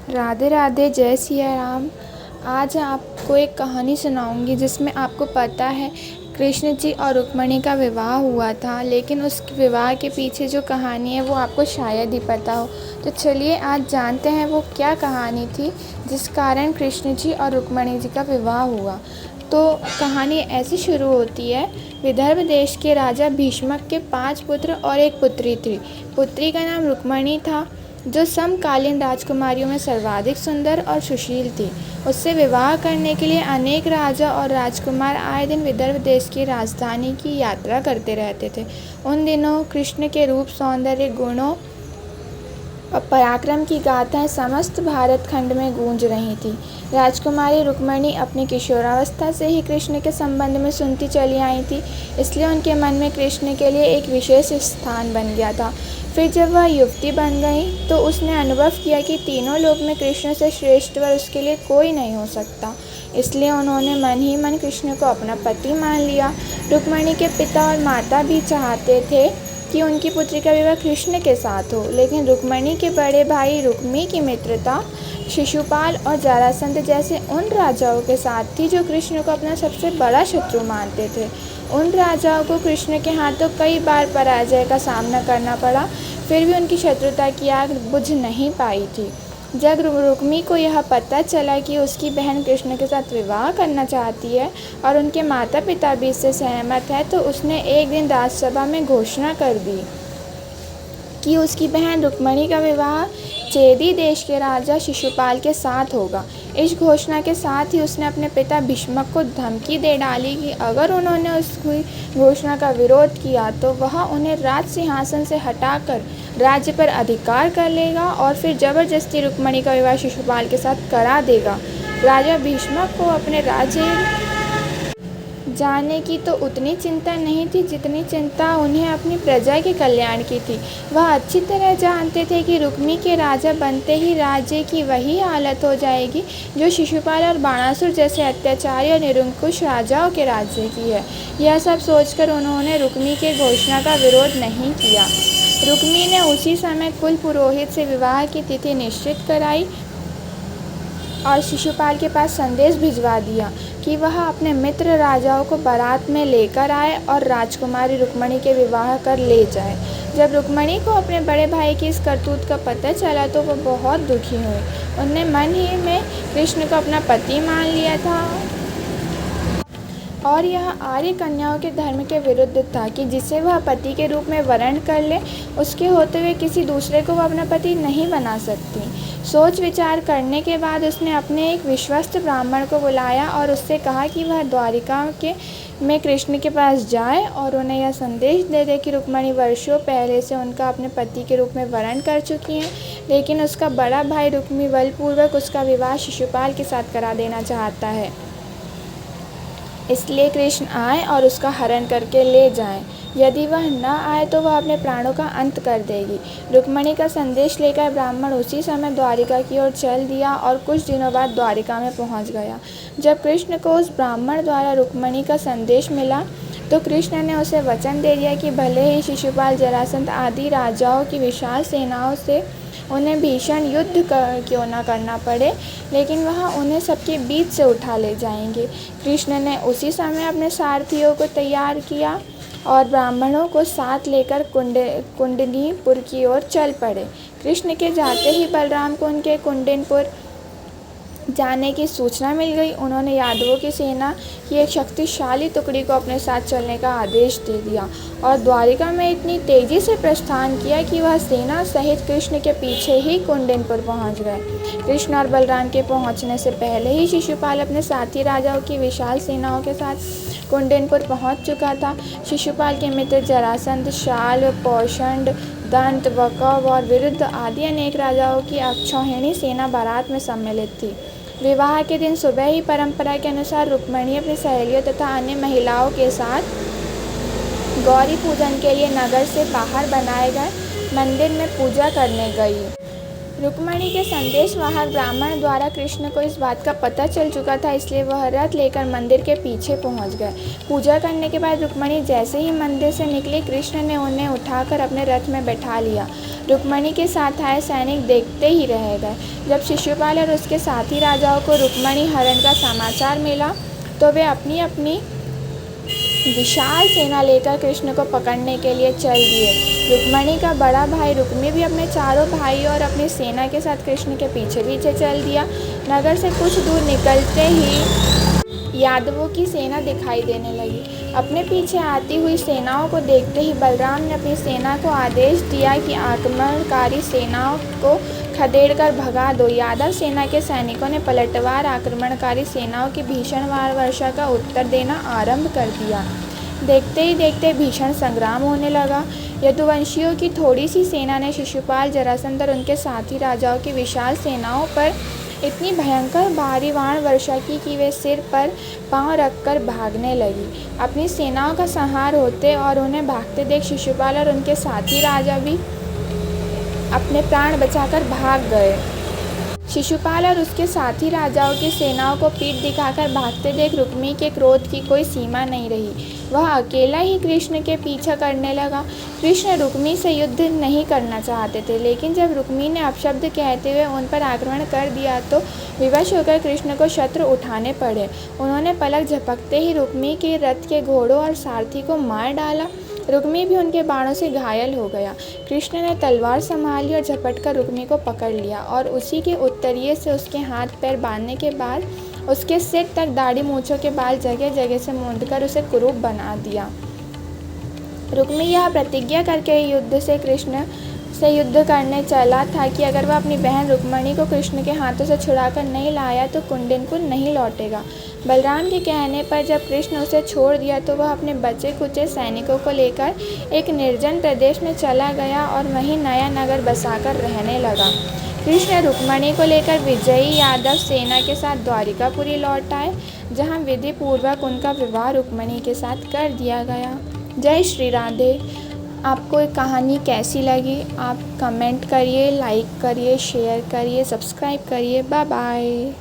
राधे राधे, जय सिया राम। आज आपको एक कहानी सुनाऊंगी जिसमें आपको पता है कृष्ण जी और रुक्मिणी का विवाह हुआ था, लेकिन उस विवाह के पीछे जो कहानी है वो आपको शायद ही पता हो। तो चलिए आज जानते हैं वो क्या कहानी थी जिस कारण कृष्ण जी और रुक्मिणी जी का विवाह हुआ। तो कहानी ऐसी शुरू होती है। विदर्भ देश के राजा भीष्मक के 5 पुत्र और एक पुत्री थी। पुत्री का नाम रुक्मिणी था, जो समकालीन राजकुमारियों में सर्वाधिक सुंदर और सुशील थी। उससे विवाह करने के लिए अनेक राजा और राजकुमार आए दिन विदर्भ देश की राजधानी की यात्रा करते रहते थे। उन दिनों कृष्ण के रूप, सौंदर्य, गुणों और पराक्रम की गाथाएं समस्त भारत खंड में गूंज रही थी। राजकुमारी रुक्मिणी अपनी किशोरावस्था से ही कृष्ण के संबंध में सुनती चली आई थी, इसलिए उनके मन में कृष्ण के लिए एक विशेष स्थान बन गया था। फिर जब वह युवती बन गई तो उसने अनुभव किया कि तीनों लोक में कृष्ण से श्रेष्ठ वर उसके लिए कोई नहीं हो सकता। इसलिए उन्होंने मन ही मन कृष्ण को अपना पति मान लिया। रुक्मिणी के पिता और माता भी चाहते थे कि उनकी पुत्री का विवाह कृष्ण के साथ हो, लेकिन रुक्मिणी के बड़े भाई रुक्मी की मित्रता शिशुपाल और जरासंध जैसे उन राजाओं के साथ थी जो कृष्ण को अपना सबसे बड़ा शत्रु मानते थे। उन राजाओं को कृष्ण के हाथों कई बार पराजय का सामना करना पड़ा, फिर भी उनकी शत्रुता की आग बुझ नहीं पाई थी। जब रुक्मी को यह पता चला कि उसकी बहन कृष्ण के साथ विवाह करना चाहती है और उनके माता पिता भी इससे सहमत है, तो उसने एक दिन राजसभा में घोषणा कर दी कि उसकी बहन रुक्मिणी का विवाह चेदी देश के राजा शिशुपाल के साथ होगा। इस घोषणा के साथ ही उसने अपने पिता भीष्मक को धमकी दे डाली कि अगर उन्होंने उस घोषणा का विरोध किया तो वह उन्हें राज सिंहासन से हटाकर राज्य पर अधिकार कर लेगा और फिर जबरदस्ती रुक्मिणी का विवाह शिशुपाल के साथ करा देगा। राजा भीष्मक को अपने राज्य जाने की तो उतनी चिंता नहीं थी जितनी चिंता उन्हें अपनी प्रजा के कल्याण की थी। वह अच्छी तरह जानते थे कि रुक्मी के राजा बनते ही राज्य की वही हालत हो जाएगी जो शिशुपाल और बाणासुर जैसे अत्याचारी और निरंकुश राजाओं के राज्य की है। यह सब सोचकर उन्होंने रुक्मी के घोषणा का विरोध नहीं किया। रुक्मी ने उसी समय कुल पुरोहित से विवाह की तिथि निश्चित कराई और शिशुपाल के पास संदेश भिजवा दिया कि वह अपने मित्र राजाओं को बारात में लेकर आए और राजकुमारी रुक्मिणी के विवाह कर ले जाए। जब रुक्मिणी को अपने बड़े भाई की इस करतूत का पता चला तो वह बहुत दुखी हुई। उन्होंने मन ही में कृष्ण को अपना पति मान लिया था और यह आर्य कन्याओं के धर्म के विरुद्ध था कि जिसे वह पति के रूप में वर्ण कर ले, उसके होते हुए किसी दूसरे को वह अपना पति नहीं बना सकती। सोच विचार करने के बाद उसने अपने एक विश्वस्त ब्राह्मण को बुलाया और उससे कहा कि वह द्वारिका में कृष्ण के पास जाए और उन्हें यह संदेश दे दे कि रुक्मिणी वर्षों पहले से उनका अपने पति के रूप में वर्ण कर चुकी हैं, लेकिन उसका बड़ा भाई रुक्मी बलपूर्वक उसका विवाह शिशुपाल के साथ करा देना चाहता है। इसलिए कृष्ण आए और उसका हरण करके ले जाएं। यदि वह न आए तो वह अपने प्राणों का अंत कर देगी। रुक्मिणी का संदेश लेकर ब्राह्मण उसी समय द्वारिका की ओर चल दिया और कुछ दिनों बाद द्वारिका में पहुंच गया। जब कृष्ण को उस ब्राह्मण द्वारा रुक्मिणी का संदेश मिला तो कृष्ण ने उसे वचन दे दिया कि भले ही शिशुपाल, जरासंध आदि राजाओं की विशाल सेनाओं से उन्हें भीषण युद्ध क्यों न करना पड़े, लेकिन वह उन्हें सबके बीच से उठा ले जाएंगे। कृष्ण ने उसी समय अपने सारथियों को तैयार किया और ब्राह्मणों को साथ लेकर कुंडलीपुर की ओर चल पड़े। कृष्ण के जाते ही बलराम को उनके कुंडनपुर जाने की सूचना मिल गई। उन्होंने यादवों की सेना की एक शक्तिशाली टुकड़ी को अपने साथ चलने का आदेश दे दिया और द्वारिका में इतनी तेजी से प्रस्थान किया कि वह सेना सहित कृष्ण के पीछे ही कुंडनपुर पहुंच गए। कृष्ण और बलराम के पहुंचने से पहले ही शिशुपाल अपने साथी राजाओं की विशाल सेनाओं के साथ कुंडनपुर पहुंच चुका था। शिशुपाल के मित्र जरासंध, शाल, पौषंड, दंत, वकव और विरुद्ध आदि अनेक राजाओं की अक्षौहिणी सेना बारात में सम्मिलित थी। विवाह के दिन सुबह ही परंपरा के अनुसार रुक्मिणी अपनी सहेलियों तथा अन्य महिलाओं के साथ गौरी पूजन के लिए नगर से बाहर बनाए गए मंदिर में पूजा करने गई। रुक्मिणी के संदेशवाहक ब्राह्मण द्वारा कृष्ण को इस बात का पता चल चुका था, इसलिए वह रथ लेकर मंदिर के पीछे पहुंच गए। पूजा करने के बाद रुक्मिणी जैसे ही मंदिर से निकली, कृष्ण ने उन्हें उठाकर अपने रथ में बैठा लिया। रुक्मिणी के साथ आए सैनिक देखते ही रह गए। जब शिशुपाल और उसके साथी राजाओं को रुक्मिणी हरण का समाचार मिला तो वे अपनी अपनी विशाल सेना लेकर कृष्ण को पकड़ने के लिए चल दिए। रुक्मिणी का बड़ा भाई रुक्मी भी अपने चारों भाई और अपनी सेना के साथ कृष्ण के पीछे पीछे चल दिया। नगर से कुछ दूर निकलते ही यादवों की सेना दिखाई देने लगी। अपने पीछे आती हुई सेनाओं को देखते ही बलराम ने अपनी सेना को आदेश दिया कि आक्रमणकारी सेनाओं को खदेड़कर भगा दो। यादव सेना के सैनिकों ने पलटवार आक्रमणकारी सेनाओं की भीषण वार वर्षा का उत्तर देना आरंभ कर दिया। देखते ही देखते भीषण संग्राम होने लगा। यदुवंशियों की थोड़ी सी सेना ने शिशुपाल, जरासंध और उनके साथी राजाओं की विशाल सेनाओं पर इतनी भयंकर भारी बाण वर्षा की कि वे सिर पर पांव रखकर भागने लगी। अपनी सेनाओं का संहार होते और उन्हें भागते देख शिशुपाल और उनके साथी राजा भी अपने प्राण बचाकर भाग गए। शिशुपाल और उसके साथी राजाओं की सेनाओं को पीठ दिखाकर भागते देख रुक्मी के क्रोध की कोई सीमा नहीं रही। वह अकेला ही कृष्ण के पीछा करने लगा। कृष्ण रुक्मी से युद्ध नहीं करना चाहते थे, लेकिन जब रुक्मी ने अपशब्द कहते हुए उन पर आक्रमण कर दिया तो विवश होकर कृष्ण को शस्त्र उठाने पड़े। उन्होंने पलक झपकते ही रुक्मी के रथ के घोड़ों और सारथी को मार डाला। रुक्मी भी उनके बाणों से घायल हो गया। कृष्ण ने तलवार संभाली और झपटकर रुक्मी को पकड़ लिया और उसी के उत्तरीय से उसके हाथ पैर बांधने के बाद उसके सिर तक दाढ़ी मूंछों के बाल जगह जगह से मूंदकर उसे कुरूप बना दिया। रुक्मी यह प्रतिज्ञा करके युद्ध से कृष्ण से युद्ध करने चला था कि अगर वह अपनी बहन रुक्मिणी को कृष्ण के हाथों से छुड़ाकर नहीं लाया तो कुंडिनकुल नहीं लौटेगा। बलराम के कहने पर जब कृष्ण उसे छोड़ दिया तो वह अपने बचे कुचे सैनिकों को लेकर एक निर्जन प्रदेश में चला गया और वहीं नया नगर बसाकर रहने लगा। कृष्ण रुक्मिणी को लेकर विजयी यादव सेना के साथ द्वारिकापुरी लौट आए, जहाँ विधि पूर्वक उनका विवाह रुक्मिणी के साथ कर दिया गया। जय श्री राधे। आपको ये कहानी कैसी लगी आप कमेंट करिए, लाइक करिए, शेयर करिए, सब्सक्राइब करिए। Bye bye.